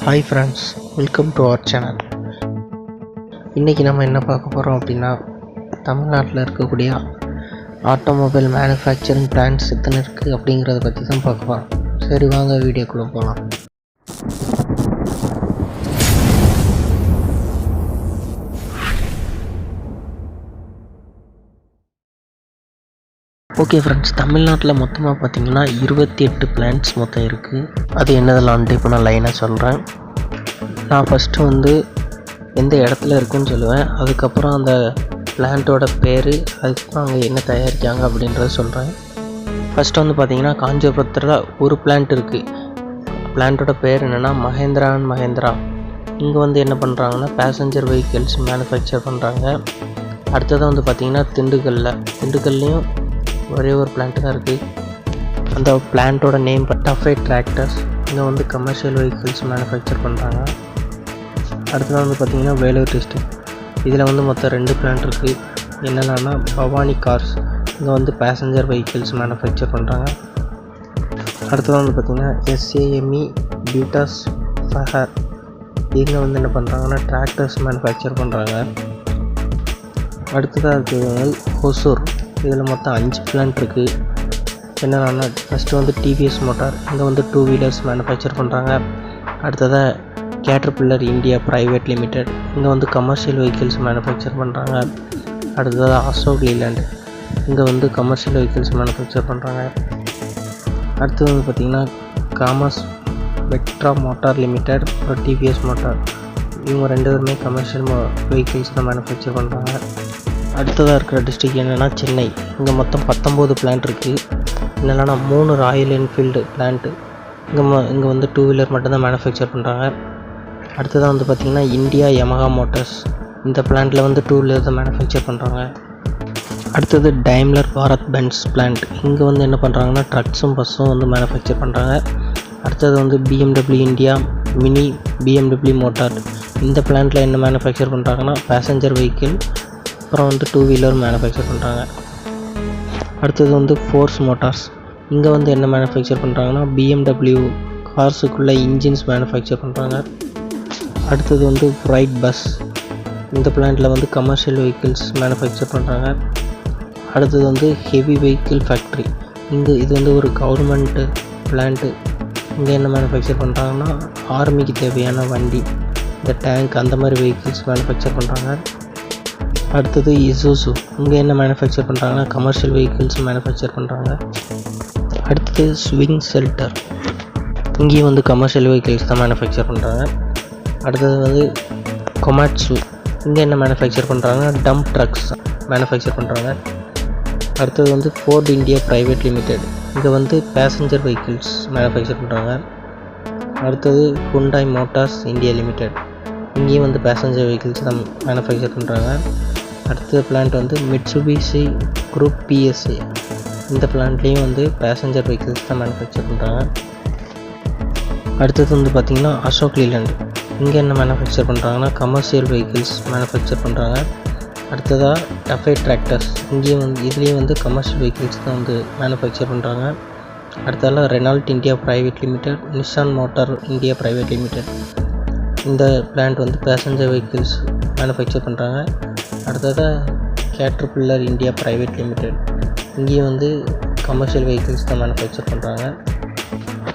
Hi friends, welcome to our channel. இன்றைக்கி நம்ம என்ன பார்க்க போகிறோம் அப்படின்னா, தமிழ்நாட்டில் இருக்கக்கூடிய ஆட்டோமொபைல் மேனுஃபேக்சரிங் பிளான்ட்ஸ் எத்தனை இருக்குது அப்படிங்கிறத பற்றி தான் பார்க்க போகிறோம். சரி வாங்க வீடியோக்குள்ளே போகலாம். ஓகே ஃப்ரெண்ட்ஸ், தமிழ்நாட்டில் மொத்தமாக பார்த்திங்கன்னா 28 பிளான்ட்ஸ் மொத்தம் இருக்குது. அது என்னதெல்லாம்ட்டு இப்போ நான் லைனாக சொல்கிறேன். நான் ஃபஸ்ட்டு எந்த இடத்துல இருக்குதுன்னு சொல்லுவேன். அதுக்கப்புறம் அந்த பிளான்ட்டோட பேர், அதுக்கப்புறம் அங்கே என்ன தயாரிக்காங்க அப்படின்றத சொல்கிறேன். ஃபஸ்ட்டு பார்த்திங்கன்னா காஞ்சிபுரத்தில் ஒரு பிளான்ட் இருக்குது. பிளான்ட்டோட பேர் என்னென்னா மஹேந்திரா அண்ட் மஹேந்திரா. இங்கே என்ன பண்ணுறாங்கன்னா பேசஞ்சர் வெஹிக்கிள்ஸ் மேனுஃபேக்சர் பண்ணுறாங்க. அடுத்ததாக பார்த்திங்கன்னா திண்டுக்கல்லையும் ஒரே ஒரு பிளான்ட்டு தான் இருக்குது. அந்த பிளான்ட்டோட நேம் டஃபே டிராக்டர்ஸ். இங்கே கமர்ஷியல் வெஹிக்கிள்ஸ் மேனுஃபேக்சர் பண்ணுறாங்க. அடுத்ததாக பார்த்திங்கன்னா வேலூர் டிஸ்ட்ரிக்ட். இதில் மொத்தம் 2 பிளான்ட் இருக்குது. என்னென்னா பவானி கார்ஸ். இங்கே பேசஞ்சர் வெஹிக்கிள்ஸ் மேனுஃபேக்சர் பண்ணுறாங்க. அடுத்ததாக பார்த்திங்கன்னா SAME பியூட்டாஸ் ஃபஹர். இங்கே என்ன பண்ணுறாங்கன்னா டிராக்டர்ஸ் மேனுஃபேக்சர் பண்ணுறாங்க. அடுத்ததாக இருக்கிறது ஹொசூர். இதில் மொத்தம் 5 பிளான்ட் இருக்குது. என்னென்னா ஃபஸ்ட்டு டிவிஎஸ் மோட்டார். இங்கே 2 வீலர்ஸ் மேனுஃபேக்சர் பண்ணுறாங்க. அடுத்ததாக கேட்டர்பில்லர் இந்தியா ப்ரைவேட் லிமிடெட். இங்கே கமர்ஷியல் வெஹிக்கிள்ஸ் மேனுஃபேக்சர் பண்ணுறாங்க. அடுத்ததாக அசோக் லீலாண்ட். இங்கே கமர்ஷியல் வெஹிக்கிள்ஸ் மேனுஃபேக்சர் பண்ணுறாங்க. அடுத்தது பார்த்திங்கன்னா காமர்ஸ் வெக்ட்ரா மோட்டார் லிமிடெட், அப்புறம் டிவிஎஸ் மோட்டார். இவங்க 2 பேருமே கமர்ஷியல் வெஹிக்கிள்ஸ் தான் மேனுஃபேக்சர் பண்ணுறாங்க. அடுத்ததாக இருக்கிற டிஸ்ட்ரிக்ட் என்னென்னா சென்னை. இங்கே மொத்தம் 19 பிளான்ட் இருக்குது. என்னென்னா 3 ராயல் என்ஃபீல்டு பிளான்ட்டு. இங்கே 2 வீலர் மட்டும்தான் மேனுஃபேக்சர் பண்ணுறாங்க. அடுத்ததாக பார்த்திங்கன்னா இந்தியா யமஹா மோட்டர்ஸ். இந்த பிளான்ட்டில் 2 வீலர் தான் மேனுஃபேக்சர் பண்ணுறாங்க. அடுத்தது டைம்லர் பாரத் பென்ஸ் பிளான்ட். இங்கே என்ன பண்ணுறாங்கன்னா ட்ரக்ஸும் பஸ்ஸும் மேனுஃபேக்சர் பண்ணுறாங்க. அடுத்தது BMW India mini BMW motor. இந்த பிளான்ட்டில் என்ன மேனுஃபேக்சர் பண்ணுறாங்கன்னா பேசஞ்சர் வெஹிக்கிள், அப்புறம் 2 வீலர் மேனுஃபேக்சர் பண்ணுறாங்க. அடுத்தது ஃபோர்ஸ் மோட்டார்ஸ். இங்கே என்ன மேனுஃபேக்சர் பண்ணுறாங்கன்னா BMW கார்ஸுக்குள்ளே இன்ஜின்ஸ் மேனுஃபேக்சர் பண்ணுறாங்க. அடுத்தது ப்ரைட் பஸ். இந்த பிளான்ட்டில் கமர்ஷியல் வெஹிக்கிள்ஸ் மேனுஃபேக்சர் பண்ணுறாங்க. அடுத்தது ஹெவி வெஹிக்கிள் ஃபேக்ட்ரி. இது ஒரு கவர்மெண்ட்டு பிளான்ட்டு. இங்கே என்ன மேனுஃபேக்சர் பண்ணுறாங்கன்னா ஆர்மிக்கு தேவையான வண்டி, இந்த டேங்க், அந்த மாதிரி வெஹிக்கிள்ஸ் மேனுஃபேக்சர் பண்ணுறாங்க. அடுத்தது இசூசு. இங்கே என்ன மேனுஃபேக்சர் பண்ணுறாங்கன்னா கமர்ஷியல் வெஹிக்கிள்ஸ் மேனுஃபேக்சர் பண்ணுறாங்க. அடுத்தது ஸ்விங் ஷெல்டர். இங்கேயும் கமர்ஷியல் வெஹிக்கிள்ஸ் தான் மேனுஃபேக்சர் பண்ணுறாங்க. அடுத்தது கொமாட்சு. இங்கே என்ன மேனுஃபேக்சர் பண்ணுறாங்கன்னா டம்ப் ட்ரக்ஸ் மேனுஃபேக்சர் பண்ணுறாங்க. அடுத்தது ஃபோர்ட் இந்தியா ப்ரைவேட் லிமிடெட். இங்கே பேசஞ்சர் வெஹிக்கிள்ஸ் மேனுஃபேக்சர் பண்ணுறாங்க. அடுத்தது ஹுண்டாய் மோட்டார்ஸ் இந்தியா லிமிடெட். இங்கேயும் பேசஞ்சர் வெஹிக்கிள்ஸ் தான் மேனுஃபேக்சர் பண்ணுறாங்க. அடுத்த பிளான்ட் மிட்சுபிஷி குரூப் PSA. இந்த பிளான்ட்லேயும் பேசஞ்சர் வெஹிக்கிள்ஸ் தான் மேனுஃபேக்சர் பண்ணுறாங்க. அடுத்தது பார்த்திங்கன்னா அசோக் லீலாண்ட். இங்கே என்ன மேனுஃபேக்சர் பண்ணுறாங்கன்னா கமர்ஷியல் வெஹிக்கிள்ஸ் மேனுஃபேக்சர் பண்ணுறாங்க. அடுத்ததாக டஃபே டிராக்டர்ஸ். இங்கேயும் இதுலேயும் கமர்ஷியல் வெஹிக்கிள்ஸ் தான் மேனுஃபேக்சர் பண்ணுறாங்க. அடுத்ததாக Renault India private limited, Nissan motor India private limited. இந்த பிளான்ட் பேசஞ்சர் வெஹிக்கிள்ஸ் மேனுஃபேக்சர் பண்ணுறாங்க. அடுத்ததாக கேட்டர்பில்லர் இந்தியா ப்ரைவேட் லிமிடெட். இங்கேயும் கமர்ஷியல் வெஹிக்கிள்ஸ் தான் மேனுஃபேக்சர் பண்ணுறாங்க.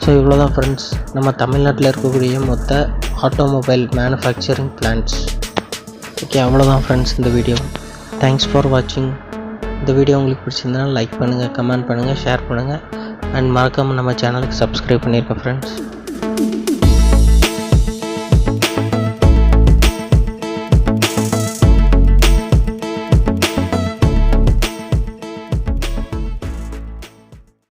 ஸோ இவ்வளோ தான் ஃப்ரெண்ட்ஸ், நம்ம தமிழ்நாட்டில் இருக்கக்கூடிய மொத்த ஆட்டோமொபைல் மேனுஃபேக்சரிங் பிளான்ட்ஸ். ஓகே, அவ்வளோதான் ஃப்ரெண்ட்ஸ் இந்த வீடியோ. தேங்க்ஸ் ஃபார் வாட்சிங். இந்த வீடியோ உங்களுக்கு பிடிச்சிருந்தனால லைக் பண்ணுங்கள், கமெண்ட் பண்ணுங்கள், ஷேர் பண்ணுங்கள், அண்ட் மறக்காமல் நம்ம சேனலுக்கு சப்ஸ்கிரைப் பண்ணியிருக்கேன் ஃப்ரெண்ட்ஸ்.